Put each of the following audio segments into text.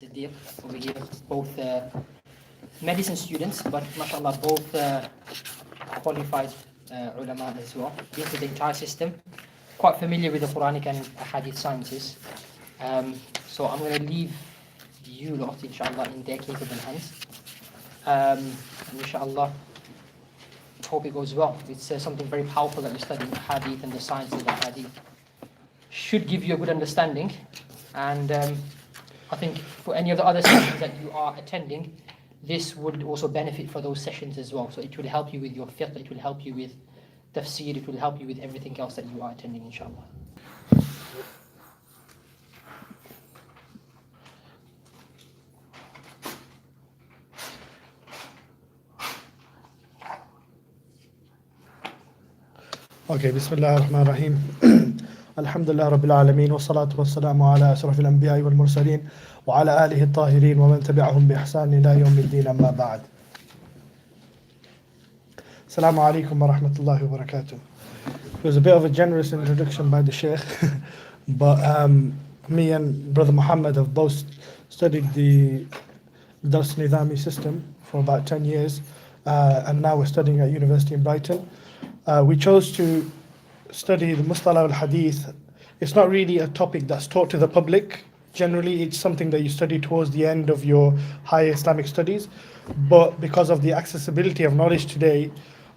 Siddiq over here, both medicine students, but mashallah, both qualified ulama as well. Been through the entire system, quite familiar with the Quranic and Hadith sciences. So I'm going to leave you lot, inshallah, in their capable hands. And inshallah, hope it goes well. It's something very powerful that we're studying, Hadith and the science of the Hadith. Should give you a good understanding, and I think for any of the other sessions that you are attending, this would also benefit for those sessions as well. So it will help you with your fiqh, it will help you with tafsir, it will help you with everything else that you are attending, inshallah. Okay, Bismillah ar-Rahman ar-Rahim. Alhamdulillah Rabbil Alameen, wa salatu wa salamu ala ashrafil anbiya'i wal mursaleen, wa ala alihi al-tahirin, wa man tabi'ahum bi ihsan ila yawmid din, amma ba'd. Assalamu alaikum wa rahmatullahi wa barakatuh. It was a bit of a generous introduction by the Sheikh, but me and Brother Muhammad have both studied the Dars Nizami system for about 10 years, and now we're studying at University in Brighton. We chose to study the Mustalah al-Hadith. It's not really a topic that's taught to the public. Generally, it's something that you study towards the end of your higher Islamic studies. But because of the accessibility of knowledge today,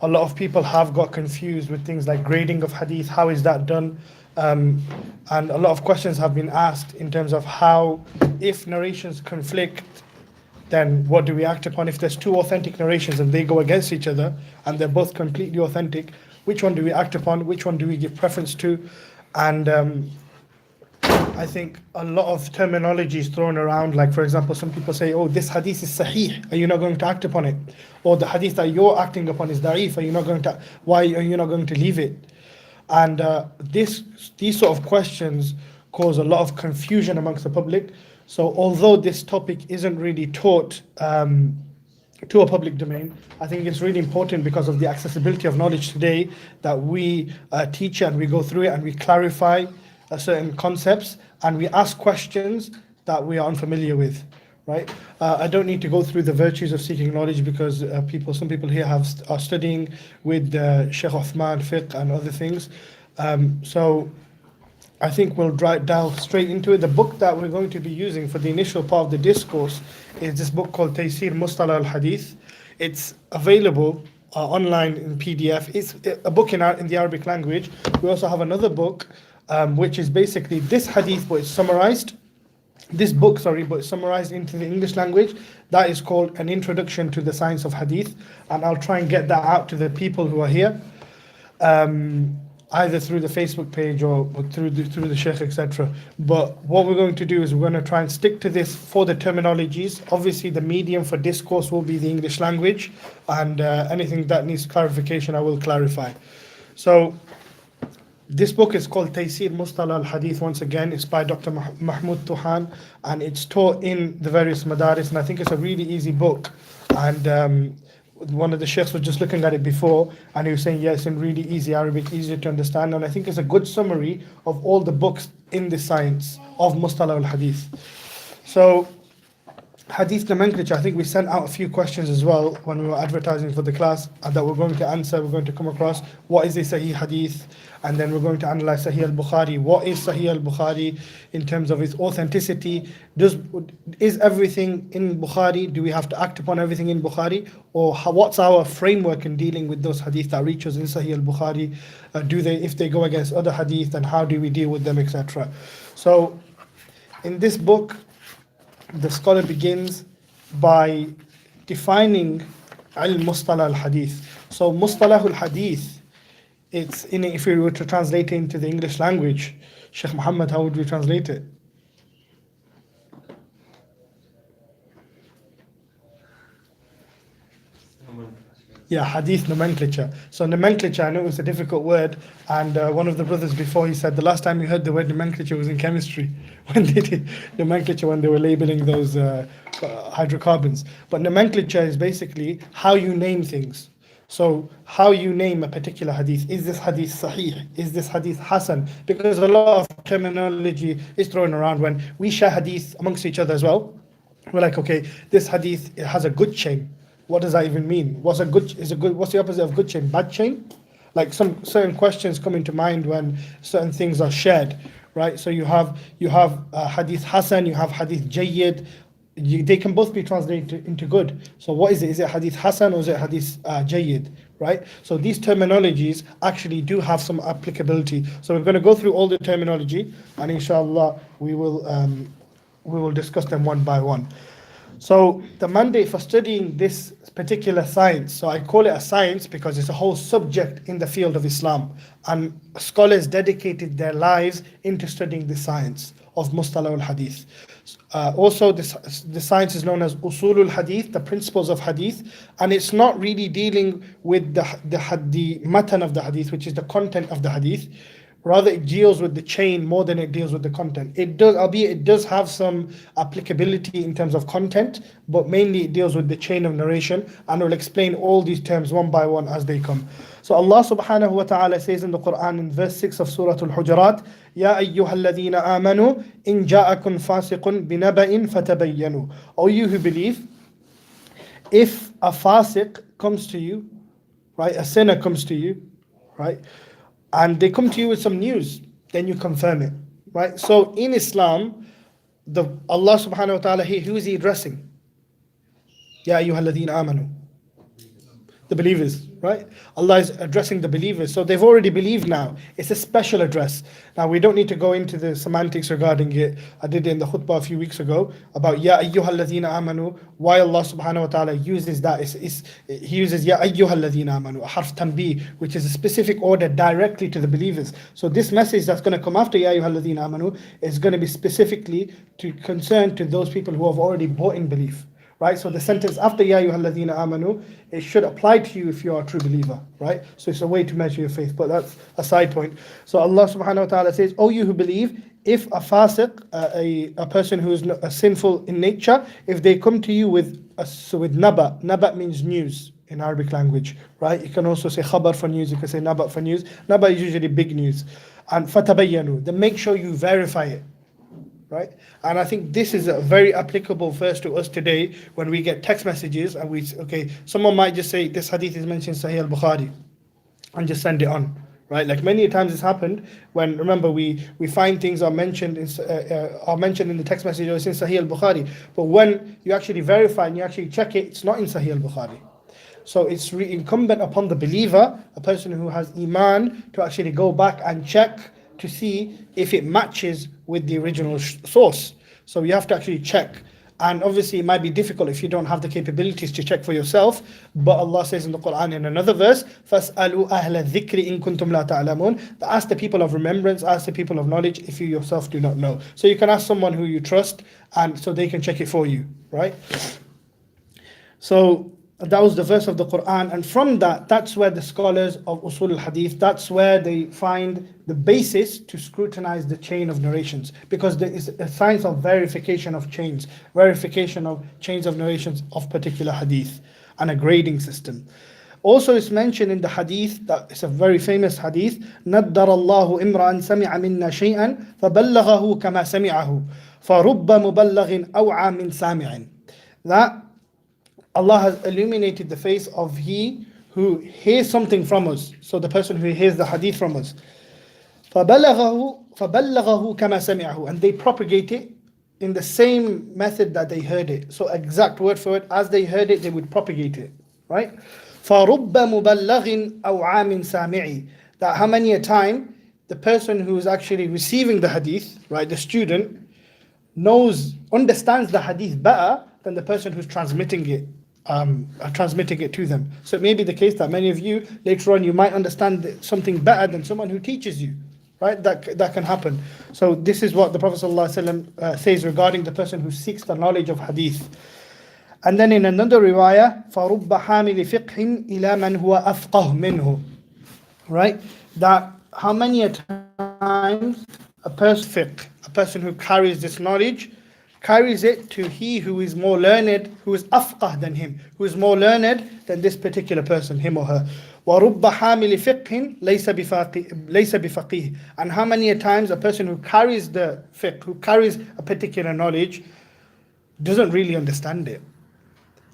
a lot of people have got confused with things like grading of Hadith. How is that done? And a lot of questions have been asked in terms of how, if narrations conflict, then what do we act upon? If there's two authentic narrations and they go against each other and they're both completely authentic, which one do we act upon? Which one do we give preference to? And I think a lot of terminology is thrown around. Like, for example, some people say, oh, this hadith is sahih. Are you not going to act upon it? Or the hadith that you're acting upon is da'if. Why are you not going to leave it? And these sort of questions cause a lot of confusion amongst the public. So although this topic isn't really taught to a public domain, I think it's really important because of the accessibility of knowledge today that we teach and we go through it and we clarify certain concepts and we ask questions that we are unfamiliar with, right? I don't need to go through the virtues of seeking knowledge because some people here are studying with Sheikh Uthman, fiqh and other things. So I think we'll delve straight into it. The book that we're going to be using for the initial part of the discourse is this book called Taysir Mustalah al-Hadith. It's available online in PDF. It's a book in the Arabic language. We also have another book which is basically this hadith, but it's summarized. This book, but it's summarized into the English language. That is called An Introduction to the Science of Hadith. And I'll try and get that out to the people who are here. Either through the Facebook page or through the Sheikh, etc. But what we're going to do is we're going to try and stick to this for the terminologies. Obviously, the medium for discourse will be the English language, and anything that needs clarification, I will clarify. So, this book is called Taysir Mustalah al-Hadith. Once again, it's by Dr. Mahmoud Tuhan, and it's taught in the various madaris, and I think it's a really easy book. And one of the sheikhs was just looking at it before and he was saying, yes, in really easy Arabic, easier to understand. And I think it's a good summary of all the books in the science of Mustalah al-Hadith. So, Hadith Nomenclature, I think we sent out a few questions as well when we were advertising for the class that we're going to answer. We're going to come across what is a Sahih Hadith, and then we're going to analyze Sahih al-Bukhari. What is Sahih al-Bukhari in terms of its authenticity? Is everything in Bukhari? Do we have to act upon everything in Bukhari? Or what's our framework in dealing with those hadith that reach us in Sahih al-Bukhari? If they go against other hadith, then how do we deal with them, etc.? So, in this book, the scholar begins by defining al-Mustalah al-Hadith. So Mustalah al-Hadith, if we were to translate it into the English language, Sheikh Muhammad, how would we translate it? Yeah, Hadith Nomenclature. So nomenclature, I know it's a difficult word, and one of the brothers before, he said the last time he heard the word nomenclature was in chemistry, when they did nomenclature, when they were labeling those hydrocarbons. But nomenclature is basically how you name things. So how you name a particular hadith. Is this hadith sahih? Is this hadith hasan? Because a lot of terminology is thrown around when we share hadith amongst each other as well. We're like, okay, this hadith, it has a good chain. What does that even mean? What's the opposite of good chain? Bad chain? Like some certain questions come into mind when certain things are shared, right? So you have hadith hasan, you have hadith jayyid. They can both be translated into good. So what is it? Is it hadith hasan or is it hadith jayyid? Right? So these terminologies actually do have some applicability. So we're going to go through all the terminology, and inshallah we will discuss them one by one. So the mandate for studying this particular science, so I call it a science because it's a whole subject in the field of Islam, and scholars dedicated their lives into studying the science of Mustalah al-Hadith. Also, the science is known as Usulul Hadith, the principles of Hadith, and it's not really dealing with the matan of the Hadith, which is the content of the Hadith. Rather, it deals with the chain more than it deals with the content. It does have some applicability in terms of content, but mainly it deals with the chain of narration, and we'll explain all these terms one by one as they come. So Allah subhanahu wa ta'ala says in the Quran in verse 6 of Surah Al-Hujurat, Ya ayyuhalladhina amanu in ja'akum fasiqun binaba'in fatabayyanu. O you who believe, if a fasiq comes to you, right, a sinner comes to you, right, and they come to you with some news, then you confirm it, right? So in Islam, Allah subhanahu wa ta'ala, who is he addressing? Ya ayyuhalladhina amanu. The believers, right? Allah is addressing the believers. So they've already believed now. It's a special address. Now we don't need to go into the semantics regarding it. I did it in the khutbah a few weeks ago about Ya ayyuhalladhina amanu, why Allah subhanahu wa ta'ala uses that. He uses Ya ayyuhalladhina amanu, a harf tanbih, which is a specific order directly to the believers. So this message that's going to come after Ya ayyuhalladhina amanu is going to be specifically concerned to those people who have already bought in belief. Right, so the sentence after Ya ayyuhalladhina amanu, it should apply to you if you are a true believer, right? So it's a way to measure your faith, but that's a side point. So Allah subhanahu wa ta'ala says, O you who believe, if a fasiq, a person who is sinful in nature, if they come to you with naba means news in Arabic language, right? You can also say khabar for news, you can say naba for news. Naba is usually big news. And fatabayyanu, then make sure you verify it. Right? And I think this is a very applicable verse to us today when we get text messages and someone might just say this hadith is mentioned in Sahih al-Bukhari and just send it on, right? Like many times it's happened when, remember, we find things are mentioned in the text message or it's in Sahih al-Bukhari, but when you actually verify and you actually check it, it's not in Sahih al-Bukhari. So it's incumbent upon the believer, a person who has iman, to actually go back and check to see if it matches with the original source. So you have to actually check. And obviously it might be difficult if you don't have the capabilities to check for yourself. But Allah says in the Quran in another verse, فَاسْأَلُوا أَهْلَ الذِّكْرِ إِن كُنْتُمْ لَا تَعْلَمُونَ. Ask the people of remembrance, ask the people of knowledge if you yourself do not know. So you can ask someone who you trust and so they can check it for you, right? So that was the verse of the Quran, and from that's where the scholars of Usul al-Hadith, that's where they find the basis to scrutinize the chain of narrations, because there is a science of verification of chains of narrations of particular hadith, and a grading system. Also, it's mentioned in the hadith, that it's a very famous hadith, نَدَّرَ اللَّهُ إِمْرَأً سَمِعَ مِنَّا شَيْئًا فَبَلَّغَهُ كَمَا سَمِعَهُ فَرُبَّ مُبَلَّغٍ أَوْعَى مِنْ سَامِعٍ. That Allah has illuminated the face of he who hears something from us. So the person who hears the hadith from us. فَبَلَّغَهُ كَمَا سَمِعَهُ. And they propagate it in the same method that they heard it. So exact word for word, as they heard it, they would propagate it. Right? فَرُبَّ مُبَلَّغٍ أَوْعَى مِنْ سَامِعِ. That how many a time the person who is actually receiving the hadith, right, the student, understands the hadith better than the person who's transmitting it to them. So it may be the case that many of you later on you might understand something better than someone who teaches you, right? That can happen. So this is what the Prophet ﷺ says regarding the person who seeks the knowledge of hadith. And then in another riwayah, فَرُبَّ حَامِلِ فِقْهٍ إِلَى مَنْ هُوَ أَفْقَهُ مِنْهُ. Right? That how many a times a person who carries this knowledge carries it to he who is more learned, who is afqah than him, who is more learned than this particular person, him or her. وَرُبَّ حَامِلِ فِقْهٍ لَيْسَ بِفَقِيهٍ. And how many a times a person who carries the fiqh, who carries a particular knowledge, doesn't really understand it.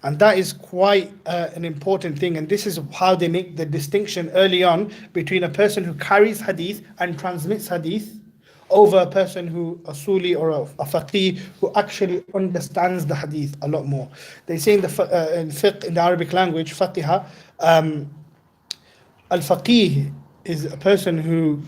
And that is quite an important thing. And this is how they make the distinction early on between a person who carries hadith and transmits hadith over a person who, a suli or a faqih, who actually understands the hadith a lot more. They say in the fiqh, in the Arabic language, faqiha, al-faqih is a person who,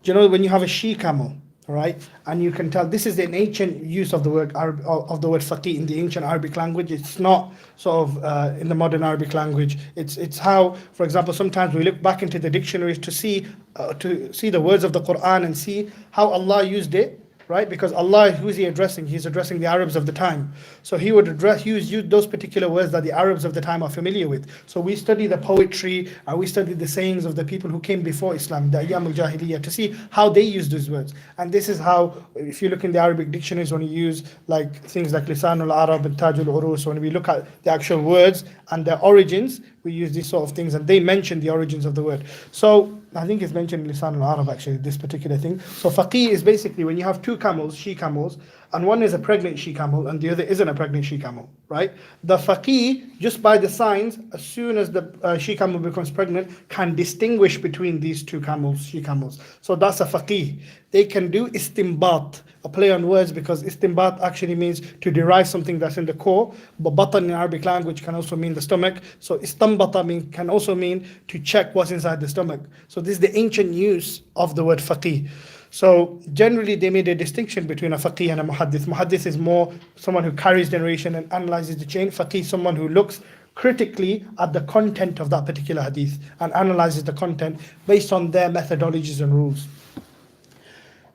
you know, when you have a she camel, right, and you can tell this is an ancient use of the word faqih in the ancient Arabic language. It's not sort of in the modern Arabic language. It's how, for example, sometimes we look back into the dictionaries to see the words of the Quran and see how Allah used it, right? Because Allah, who is He addressing? He's addressing the Arabs of the time. So He would use those particular words that the Arabs of the time are familiar with. So we study the poetry and we study the sayings of the people who came before Islam, the Ayyam al-Jahiliyyah, to see how they use those words. And this is how, if you look in the Arabic dictionaries, when you use like things like Lisan al-Arab and Taj al-Urus, when we look at the actual words and their origins, we use these sort of things, and they mention the origins of the word. So I think it's mentioned in Lisan al-Arab actually, this particular thing. So faqih is basically when you have two camels, she camels, and one is a pregnant she camel and the other isn't a pregnant she camel, right? The faqih, just by the signs, as soon as the she camel becomes pregnant, can distinguish between these two camels, she camels. So that's a faqih. They can do istinbat, a play on words, because istinbat actually means to derive something that's in the core, but batan in Arabic language can also mean the stomach. So istanbata can also mean to check what's inside the stomach. So this is the ancient use of the word faqih. So generally they made a distinction between a faqih and a muhaddith. Muhaddith is more someone who carries narration and analyzes the chain. Faqih is someone who looks critically at the content of that particular hadith and analyzes the content based on their methodologies and rules.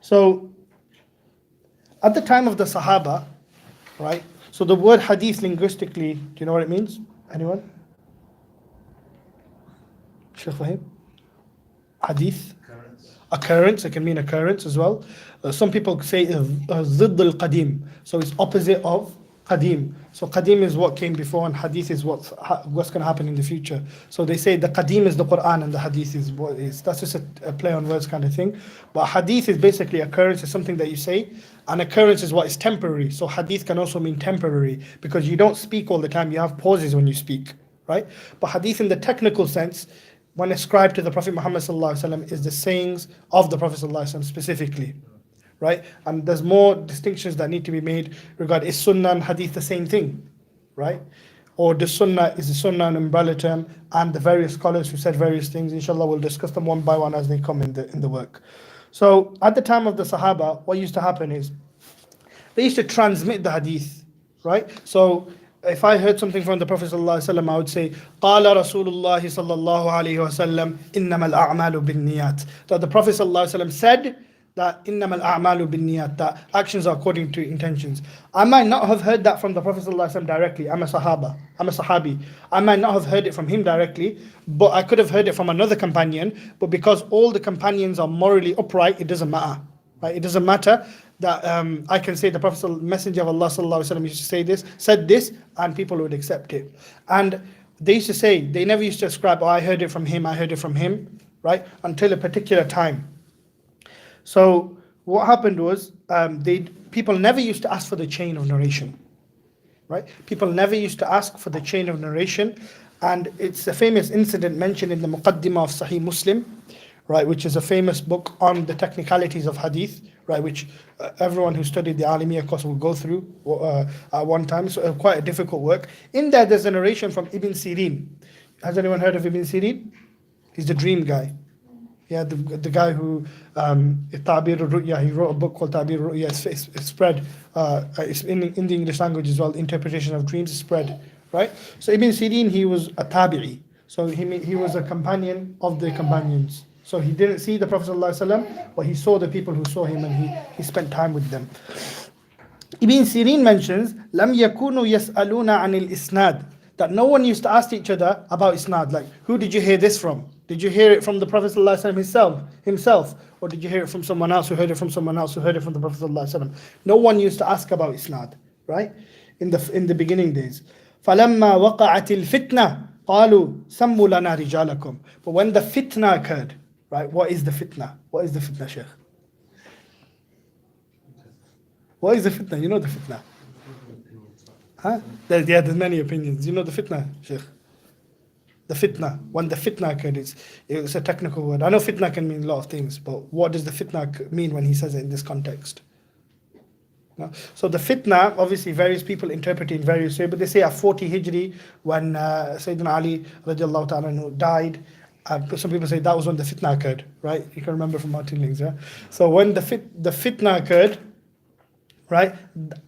So at the time of the Sahaba, right? So the word hadith linguistically, do you know what it means? Anyone? Shaykh Fahim? Hadith? Occurrence, it can mean occurrence as well. Some people say zidd al-qadim, so it's opposite of qadim. So qadim is what came before and hadith is what's going to happen in the future. So they say the qadim is the Quran and the hadith is what is. That's just a play on words kind of thing. But hadith is basically occurrence, is something that you say, and occurrence is what is temporary. So hadith can also mean temporary because you don't speak all the time, you have pauses when you speak, right? But hadith in the technical sense, when ascribed to the Prophet Muhammad ﷺ, is the sayings of the Prophet ﷺ specifically, right? And there's more distinctions that need to be made regarding, is sunnah and hadith the same thing, right? Or is the sunnah an umbrella term? And the various scholars who said various things, inshallah we'll discuss them one by one as they come in the work. So at the time of the Sahaba, what used to happen is they used to transmit the hadith, right? So if I heard something from the Prophet ﷺ, I would say, قال رسول الله صلى الله عليه وسلم إنما الأعمال بالنيات. That the Prophet ﷺ said that إنما الأعمال بالنيات, that actions are according to intentions. I might not have heard that from the Prophet ﷺ directly. I'm a sahabi. I might not have heard it from him directly, but I could have heard it from another companion. But because all the companions are morally upright, it doesn't matter. Right? It doesn't matter that I can say the Prophet, Messenger of Allah sallallahu alaihi wasallam used to say this, said this, and people would accept it. And they used to say, they never used to ascribe, oh, I heard it from him, right? Until a particular time. So what happened was, people never used to ask for the chain of narration, right? People never used to ask for the chain of narration. And it's a famous incident mentioned in the Muqaddimah of Sahih Muslim, right, which is a famous book on the technicalities of hadith, right, which everyone who studied the Alimiyah course will go through at one time. So quite a difficult work. In there, there's a narration from Ibn Sirin. Has anyone heard of Ibn Sirin? He's the dream guy. Yeah, the guy who Ta'bir al-Ru'ya, he wrote a book called Ta'bir al-Ru'ya. It's spread. It's in the English language as well. Interpretation of dreams is spread, right? So Ibn Sirin, he was a tabi'i. So he was a companion of the companions. So he didn't see the Prophet ﷺ, but he saw the people who saw him and he spent time with them. Ibn Sirin mentions, لَمْ يَكُونُوا يَسْأَلُونَ عَنِ الْإِسْنَادِ, that no one used to ask each other about isnad. Like, who did you hear this from? Did you hear it from the Prophet ﷺ himself? Or did you hear it from someone else who heard it from someone else who heard it from the Prophet ﷺ? No one used to ask about isnad, right? In the beginning days. فَلَمَّا وَقَعَتِ الْفِتْنَةِ قَالُوا سَمُّوا لَنَا رِجَالَكُمْ. But when the fitna occurred, right, what is the fitna? What is the fitna, Shaykh? What is the fitna? You know the fitna. Huh? There's many opinions. You know the fitna, Sheikh? The fitna. When the fitna occurred, it's a technical word. I know fitna can mean a lot of things, but what does the fitna mean when he says it in this context? No? So the fitna, obviously various people interpret it in various ways, but they say at 40 Hijri, when Sayyidina Ali radiallahu ta'ala anhu died, some people say that was when the fitna occurred, right? You can remember from Martin Links, yeah? So when the fitna occurred, right,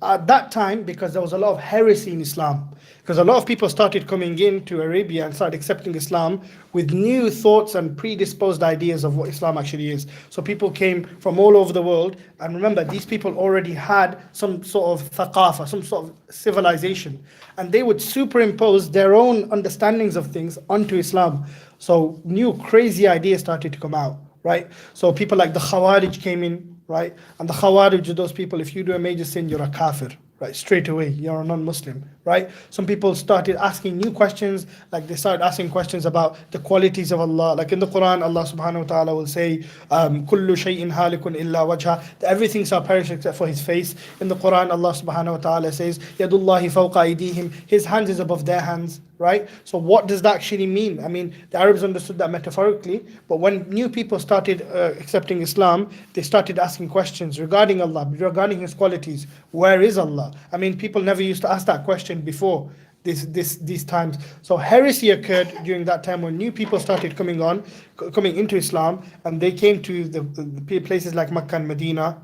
at that time, because there was a lot of heresy in Islam, because a lot of people started coming into Arabia and started accepting Islam with new thoughts and predisposed ideas of what Islam actually is. So people came from all over the world, and remember, these people already had some sort of thaqafa, some sort of civilization, and they would superimpose their own understandings of things onto Islam. So new crazy ideas started to come out, right? So people like the Khawarij came in, right? And the Khawarij are those people, if you do a major sin, you're a kafir, right? Straight away, you're a non-Muslim, right? Some people started asking new questions, like they started asking questions about the qualities of Allah. Like in the Quran, Allah subhanahu wa ta'ala will say, Kullu shay'in halikun illa wajha, that everything shall perish except for his face. In the Quran, Allah subhanahu wa ta'ala says, Yadullahi fawqa aydihim, his hands is above their hands, right? So what does that actually mean? I mean, the Arabs understood that metaphorically, but when new people started accepting Islam, they started asking questions regarding Allah, regarding his qualities. Where is Allah? I mean, people never used to ask that question before these times. So heresy occurred during that time when new people started coming into Islam, and they came to the places like Makkah and Medina,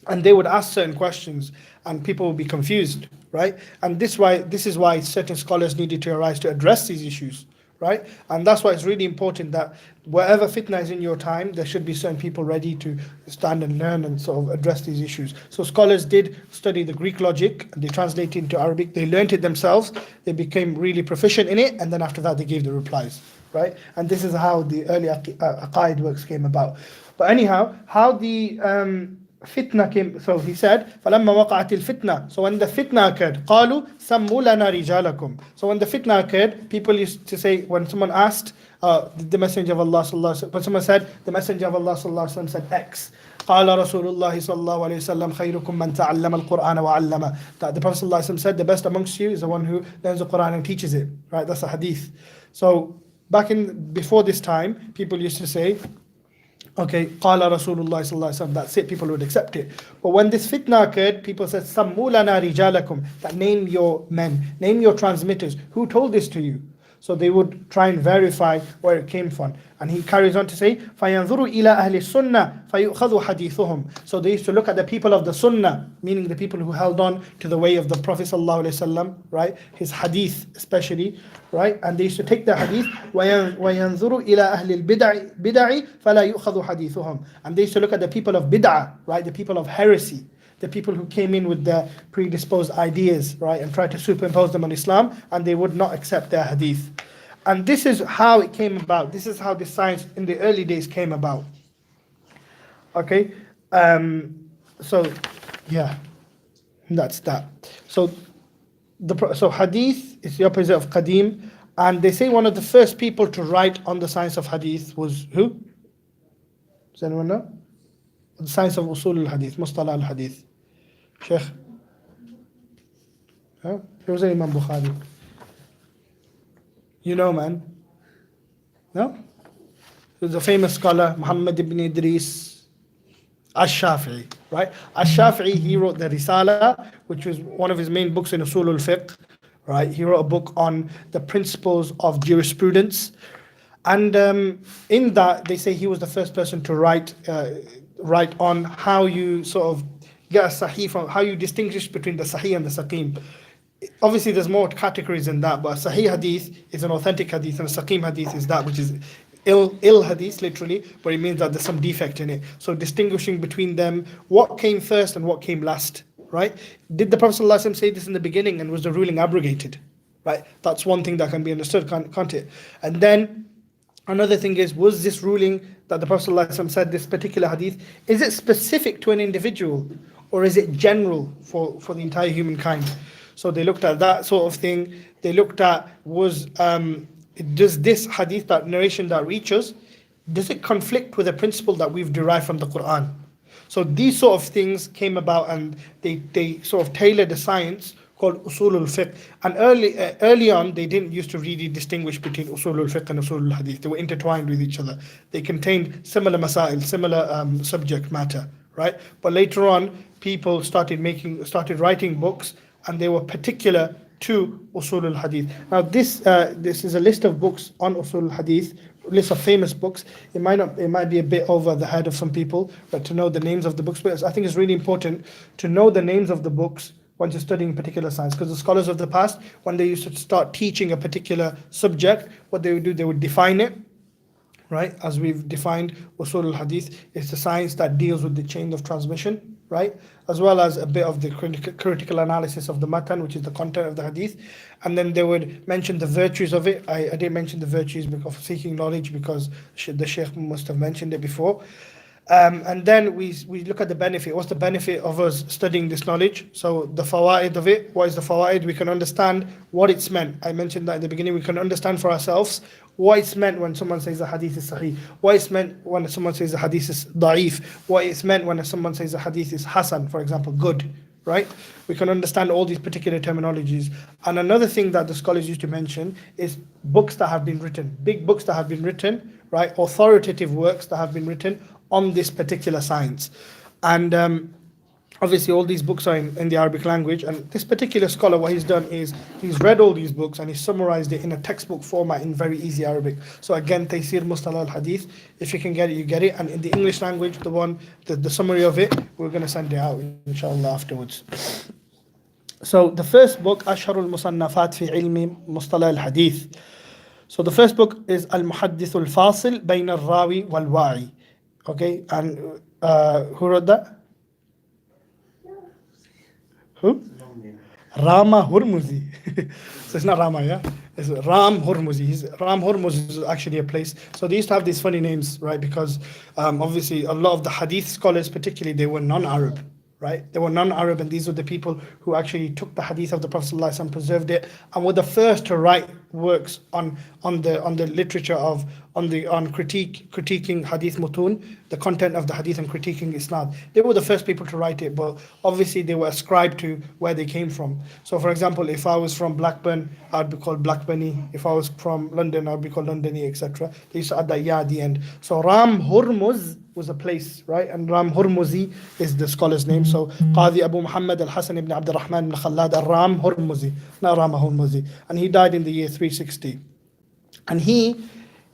and they would ask certain questions, and people would be confused, right? And this is why certain scholars needed to arise to address these issues, right? And that's why it's really important that wherever fitna is in your time, there should be certain people ready to stand and learn and sort of address these issues. So scholars did study the Greek logic, and they translated it into Arabic, they learned it themselves, they became really proficient in it, and then after that they gave the replies, right? And this is how the early aqaid works came about. But anyhow, how the fitna came, so he said, فَلَمَّا وَقَعَتِ الْفِتْنَةِ, so when the fitna occurred, قَالُوا سَمُّوا لَنَا رِجَالَكُمْ, so when the fitna occurred, people used to say, when someone asked the Messenger of Allah sallallahu alaihi wasallam, when someone said, the Messenger of Allah sallallahu alaihi wasallam said X, قال رسول الله صلى الله عليه وسلم خيركم من تعلم القرآن وعلمه, that the Prophet sallallahu alaihi wasallam said, the best amongst you is the one who learns the Quran and teaches it, right? That's a hadith. So before this time, people used to say, okay, قال رسول الله صلى الله عليه وسلم, that's it, people would accept it. But when this fitna occurred, people said, سَمُّوا لَنَا رِجَالَكُمْ, that name your men, name your transmitters, who told this to you? So they would try and verify where it came from. And he carries on to say, فَيَنْظُرُوا إِلَىٰ أَهْلِ السُنَّةِ فَيُؤْخَذُ حَدِيثُهُم, so they used to look at the people of the sunnah, meaning the people who held on to the way of the Prophet sallallahu alaihi wasallam, right? His hadith especially, right? And they used to take the hadith, وَيَنْظُرُوا إِلَىٰ أَهْلِ الْبِدَعِ فَلَا يُؤْخَذُ حَدِيثُهُم, and they used to look at the people of bid'ah, right? The people of heresy, the people who came in with their predisposed ideas, right? And tried to superimpose them on Islam, and they would not accept their hadith. And this is how it came about. This is how the science in the early days came about. Okay, so yeah, that's that. So hadith is the opposite of qadim, and they say one of the first people to write on the science of hadith was who? Does anyone know? The science of usul al-hadith, mustalah al-hadith. Sheikh? Huh? Who was Imam Bukhari? You know, man? No? There's a famous scholar, Muhammad ibn Idris Ash-Shafi'i, right? Ash-Shafi'i, he wrote the Risala, which was one of his main books in Usul al-Fiqh, right? He wrote a book on the principles of jurisprudence. And in that, they say he was the first person to write on how you sort of get a sahih from, how you distinguish between the sahih and the saqim. Obviously, there's more categories than that, but a sahih hadith is an authentic hadith, and a saqim hadith is that which is ill hadith, literally, but it means that there's some defect in it. So distinguishing between them, what came first and what came last, right? Did the Prophet ﷺ say this in the beginning, and was the ruling abrogated, right? That's one thing that can be understood, can't it? And then another thing is, was this ruling that the Prophet ﷺ said, this particular hadith, is it specific to an individual, or is it general for the entire humankind? So they looked at that sort of thing. They looked at, does this hadith, that narration that reaches, does it conflict with a principle that we've derived from the Quran? So these sort of things came about, and they sort of tailored the science called Usul al-Fiqh. And early on, they didn't used to really distinguish between Usul al-Fiqh and Usul al-Hadith. They were intertwined with each other. They contained similar masail, similar subject matter, right? But later on, people started writing books, and they were particular to Usul al-Hadith. Now, this is a list of books on Usul al-Hadith, list of famous books. It might be a bit over the head of some people, but to know the names of the books. But I think it's really important to know the names of the books once you're studying particular science, because the scholars of the past, when they used to start teaching a particular subject, what they would do, they would define it, right? As we've defined, Usul al-Hadith is the science that deals with the chain of transmission, right? As well as a bit of the critical analysis of the matan, which is the content of the hadith. And then they would mention the virtues of it. I didn't mention the virtues of seeking knowledge because the Shaykh must have mentioned it before. And then we look at the benefit. What's the benefit of us studying this knowledge? So the fawaid of it, what is the fawaid? We can understand what it's meant. I mentioned that in the beginning. We can understand for ourselves what it's meant when someone says a hadith is sahih, what it's meant when someone says a hadith is da'if, what it's meant when someone says a hadith is hasan, for example, good, right? We can understand all these particular terminologies. And another thing that the scholars used to mention is books that have been written, big books that have been written, right? Authoritative works that have been written on this particular science. And obviously all these books are in the Arabic language, and this particular scholar, what he's done is he's read all these books and he's summarized it in a textbook format in very easy Arabic. So again, Taysir Mustalah al-Hadith, if you can get it, you get it. And in the English language, the summary of it, we're going to send it out inshallah afterwards. So the first book, Ashharul Musannafat fi ilmi Mustalah al-Hadith. So the first book is Al-Muhaddith al-Fasil Bayn al-Rawi wal-Wa'i. Okay, and who wrote that? Who? Rama Hurmuzi. So it's not Rama, yeah? It's Ram Hurmuzi. Ram Hurmuzi is actually a place. So they used to have these funny names, right? Because obviously a lot of the hadith scholars, particularly, they were non-Arab, right? They were non-Arab, and these were the people who actually took the hadith of the Prophet ﷺ and preserved it, and were the first to write works on the literature of critiquing hadith mutun, the content of the hadith, and critiquing isnad. They were the first people to write it, but obviously they were ascribed to where they came from. So for example, if I was from Blackburn, I'd be called Blackburny. If I was from London, I'd be called Londony, etc. They used to add that ya at the end. So Ram Hurmuz was a place, right? And Ram Hurmuzi is the scholar's name. So Qadi Abu Muhammad al-Hasan ibn Abd al-Rahman ibn Khallad al-Ram Hurmuzi, not Rama Hurmuzi. And he died in the year 360. And he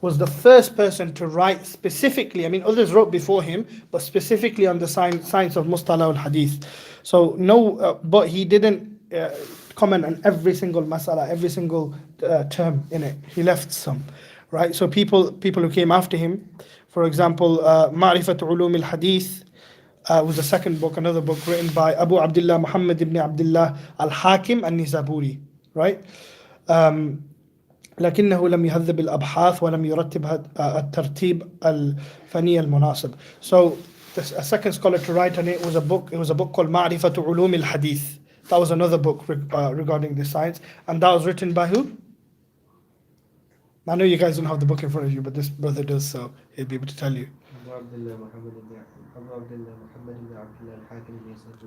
was the first person to write specifically, I mean others wrote before him, but specifically on the science of Mustalah al-Hadith. So but he didn't comment on every single masala, every single term in it. He left some, right? So people who came after him, for example, Ma'rifat Ulum al-Hadith was the second book, another book written by Abu Abdullah Muhammad ibn Abdullah al-Hakim al-Nisaburi, right? لكنه لم يهذب الأبحاث ولم يرتب الترتيب الفني المناسب. So a second scholar to write on it was a book. It was a book called معرفة علوم الحديث. That was another book regarding this science, and that was written by who? I know you guys don't have the book in front of you, but this brother does, so he'll be able to tell you.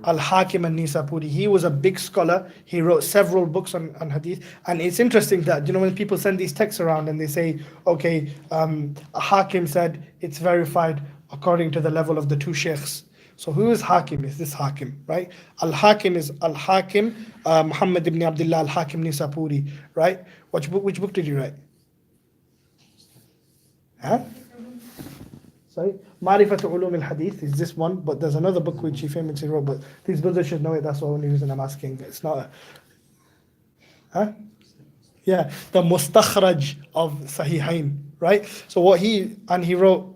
Al-Hakim al-Nisapuri. He was a big scholar. He wrote several books on hadith. And it's interesting that, when people send these texts around and they say, okay, Hakim said it's verified according to the level of the two sheikhs. So who is Hakim? Is this Hakim, right? Al-Hakim is Al-Hakim, Muhammad ibn Abdullah Al-Hakim Nisapuri, right? Which book did you write? Huh? Sorry? Ma'rifat Ulum al-Hadith is this one, but there's another book which he famously wrote, but these brothers should know it, that's the only reason I'm asking. It's not yeah, the Mustakhraj of Sahihain, right? So he wrote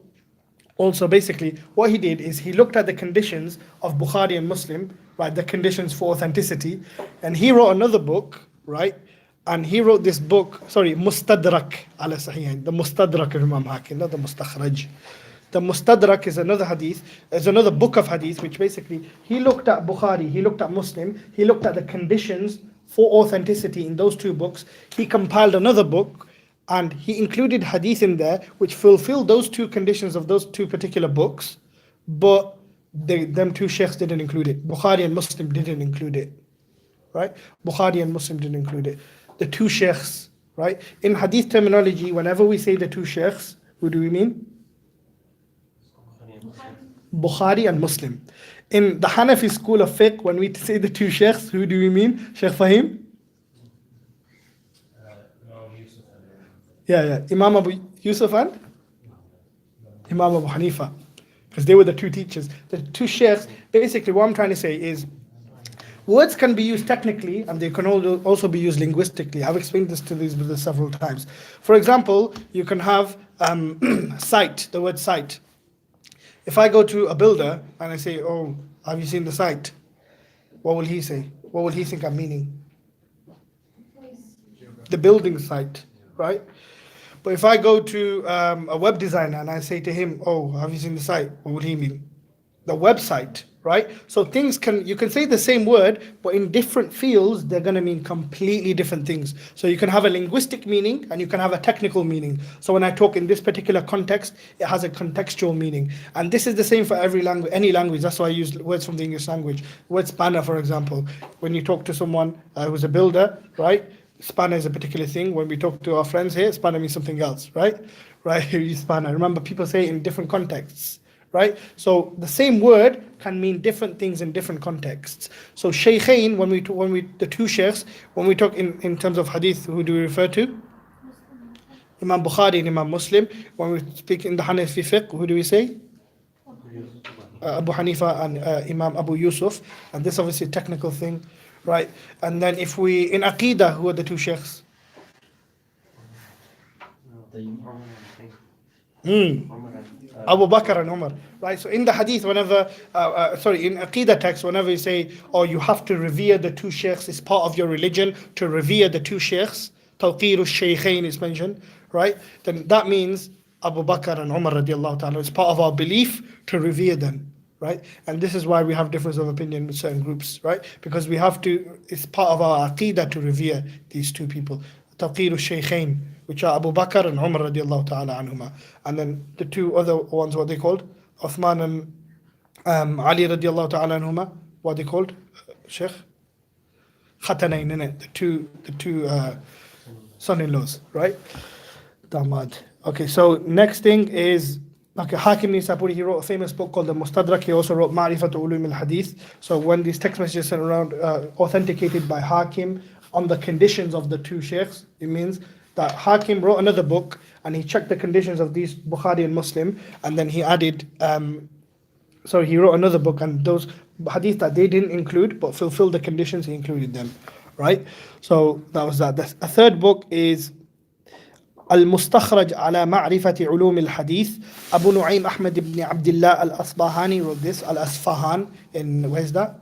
also, basically, what he did is he looked at the conditions of Bukhari and Muslim, right, the conditions for authenticity, and he wrote another book, right? And he wrote this book, Mustadrak ala Sahihain, the Mustadrak of Imam Hakim, not the Mustakhraj. The Mustadrak is another book of hadith, which basically, he looked at Bukhari, he looked at Muslim, he looked at the conditions for authenticity in those two books. He compiled another book, and he included hadith in there, which fulfilled those two conditions of those two particular books, but them two sheikhs didn't include it. Bukhari and Muslim didn't include it. right? Bukhari and Muslim didn't include it. The two sheikhs, right? In hadith terminology, whenever we say the two sheikhs, who do we mean? Bukhari and Muslim. In the Hanafi school of fiqh, when we say the two sheikhs, who do we mean? Sheikh Fahim? Yeah. Imam Abu Yusuf and Imam Abu Hanifa. Because they were the two teachers. The two sheikhs, basically what I'm trying to say is, words can be used technically and they can also be used linguistically. I've explained this to these brothers several times. For example, you can have site, the word site. If I go to a builder and I say, oh, have you seen the site? What will he say? What will he think I'm meaning? The building site, right? But if I go to a web designer and I say to him, oh, have you seen the site? What would he mean? The website, right? So you can say the same word, but in different fields, they're going to mean completely different things. So you can have a linguistic meaning and you can have a technical meaning. So when I talk in this particular context, it has a contextual meaning. And this is the same for every language, any language. That's why I use words from the English language. Word spanner, for example. When you talk to someone who's a builder, right? Spanner is a particular thing. When we talk to our friends here, spanner means something else, right? Right, spanner. Remember, people say it in different contexts. Right? So the same word can mean different things in different contexts. So shaykhain, the two sheikhs, when we talk in terms of hadith, who do we refer to? Imam Bukhari and Imam Muslim. When we speak in the Hanafi fiqh, who do we say? Abu Hanifa and Imam Abu Yusuf. And this obviously a technical thing, right? And then if we, in Aqidah, who are the two sheikhs? Abu Bakr and Umar, right? So in the hadith, in Aqidah text, whenever you say, oh, you have to revere the two sheikhs, it's part of your religion to revere the two sheikhs, Tawqir al-Shaykhain is mentioned, right? Then that means Abu Bakr and Umar radiallahu ta'ala, it's part of our belief to revere them, right? And this is why we have difference of opinion with certain groups, right? Because it's part of our Aqidah to revere these two people, Tawqir al-Shaykhain, which are Abu Bakr and Umar radiallahu ta'ala anhuma. And then the two other ones, what they called? Uthman and Ali radiallahu ta'ala anhuma. What they called? Sheikh? Khatanain, innit? The two son-in-laws, right? Damad. Okay, so next thing is, Hakim Nisapuri, he wrote a famous book called the Mustadrak. He also wrote Ma'rifat Ulum al-Hadith. So when these text messages are around, authenticated by Hakim on the conditions of the two sheikhs, it means that Hakim wrote another book and he checked the conditions of these Bukhari and Muslim, and then he added, he wrote another book, and those hadith that they didn't include but fulfilled the conditions, he included them, right? So that was that. A third book is Al-Mustakhraj ala Ma'rifati Ulum al-Hadith. Abu Nu'aym Ahmad ibn Abdullah al-Asbahani wrote this, Al-Asfahan, where's that?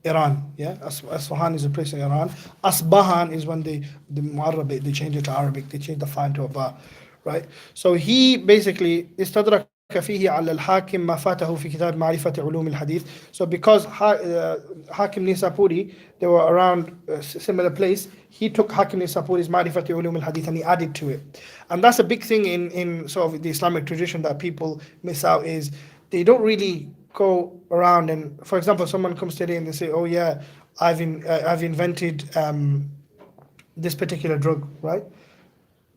Iran, yeah. Asfahan is a place in Iran. Asbahan is when the Mu'arrab, they change it to Arabic, they change the fa to a ba, right? So he basically استدرك فيه على الحاكم ما فاته في كتاب معرفة علوم الحديث. So because Hakim Nisapuri, they were around a similar place, he took Hakim Nisapuri's معرفة علوم الحديث and he added to it. And that's a big thing in sort of the Islamic tradition that people miss out, is they don't really go around and, for example, someone comes today and they say, oh yeah, I've invented this particular drug, right?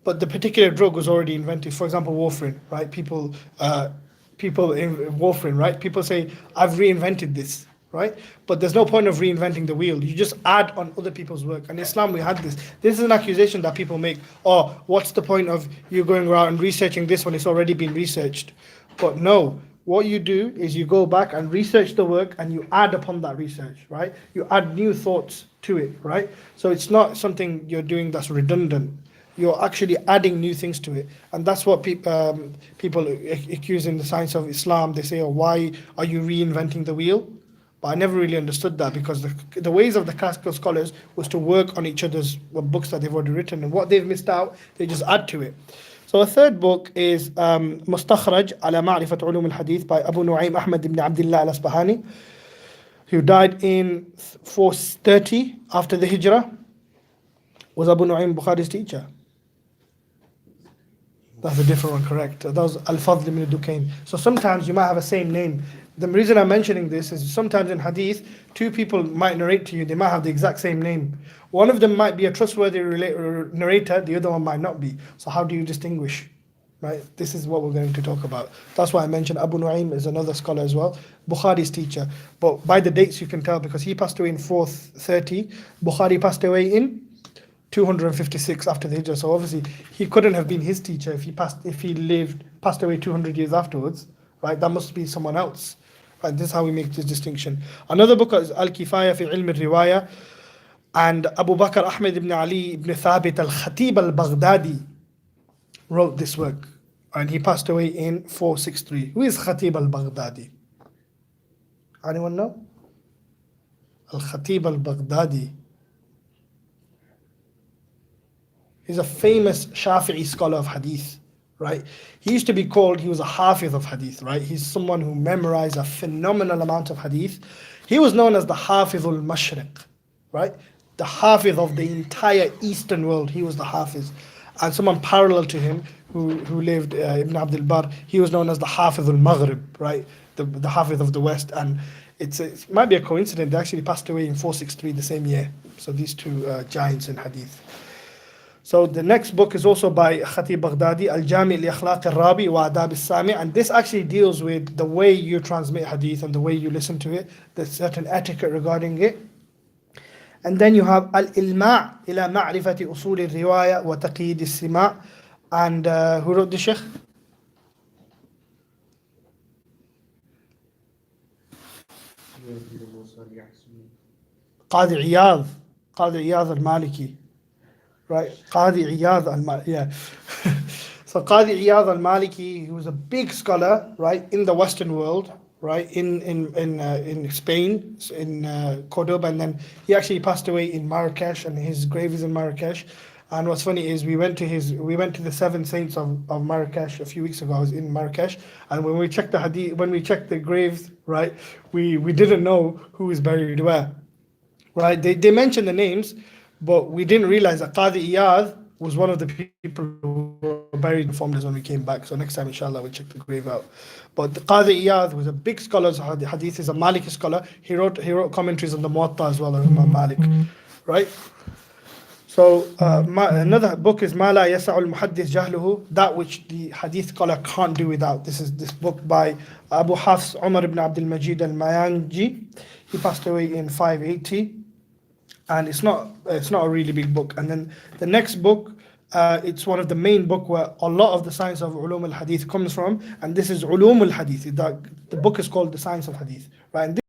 But the particular drug was already invented. For example, warfarin, right? People in warfarin, right? People say, I've reinvented this, right? But there's no point of reinventing the wheel. You just add on other people's work. And in Islam, we had this. This is an accusation that people make. Oh, what's the point of you going around and researching this when it's already been researched? But no. What you do is you go back and research the work and you add upon that research, right? You add new thoughts to it, right? So it's not something you're doing that's redundant. You're actually adding new things to it. And that's what people accuse in the science of Islam. They say, oh, why are you reinventing the wheel? But I never really understood that, because the ways of the classical scholars was to work on each other's books that they've already written, and what they've missed out, they just add to it. So a third book is Mustakhraj ala Ma'rifat Ulum al-Hadith by Abu Nu'aym Ahmad ibn Abdullah al-Asbahani, who died in 430 after the Hijrah. Was Abu Nu'aym Bukhari's teacher? That's a different one, correct. That was Al-Fadl ibn Dukayn. So sometimes you might have a same name, The reason I'm mentioning this is sometimes in hadith, two people might narrate to you, they might have the exact same name. One of them might be a trustworthy narrator, the other one might not be. So how do you distinguish? Right? This is what we're going to talk about. That's why I mentioned Abu Nu'aym is another scholar as well, Bukhari's teacher. But by the dates you can tell, because he passed away in 430, Bukhari passed away in 256 after the Hijrah. So obviously he couldn't have been his teacher if he passed away 200 years afterwards. Right? That must be someone else. Right? This is how we make this distinction. Another book is Al-Kifaya fi Ilm al-Riwaya, and Abu Bakr Ahmed ibn Ali ibn Thabit al-Khatib al-Baghdadi wrote this work, and he passed away in 463. Who is Khatib al-Baghdadi? Anyone know? Al-Khatib al-Baghdadi. He's a famous Shafi'i scholar of hadith, right? He used to be called, he was a hafiz of hadith, right? He's someone who memorized a phenomenal amount of hadith. He was known as the Hafiz al-Mashriq, right? The Hafiz of the entire Eastern world. He was the Hafiz. And someone parallel to him who lived, Ibn Abdul Bar, he was known as the Hafiz al-Maghrib, right? The Hafiz of the West. And it might be a coincidence, they actually passed away in 463 the same year. So these two giants in hadith. So the next book is also by Khatib Baghdadi, Al-Jami' li-Akhlaq al-Rabi wa Adab al-Sami', and this actually deals with the way you transmit hadith and the way you listen to it. There's certain etiquette regarding it. And then you have Al-Ilma' ila ma'rifati usul al-riwaya wa taqyid al-sima', and who wrote the Sheikh? Qadi Iyad al-Maliki. Right, Qadi Iyad al-Maliki, yeah. So Qadi Iyad al-Maliki, he was a big scholar, right, in the Western world, right, in Spain, in Cordoba, and then he actually passed away in Marrakesh, and his grave is in Marrakesh. And what's funny is we went to the seven saints of Marrakesh a few weeks ago. I was in Marrakesh, and when we checked the graves, right, we didn't know who is buried where, right? They mentioned the names, but we didn't realize that Qadi Iyad was one of the people who were buried informed us when we came back. So next time, inshallah, we'll check the grave out. But the Qadi Iyad was a big scholar of hadith. He's a Maliki scholar. He wrote commentaries on the Muwatta as well, Imam Malik, right? So another book is Ma la yasa'u al-muhaddith jahluhu, that which the hadith scholar can't do without. This is this book by Abu Hafs Umar ibn Abdul Majid al-Mayanji. He passed away in 580. And it's not a really big book. And then the next book, it's one of the main book where a lot of the science of ulum al-hadith comes from, and this is ulum al-hadith. The book is called The Science of Hadith, right? And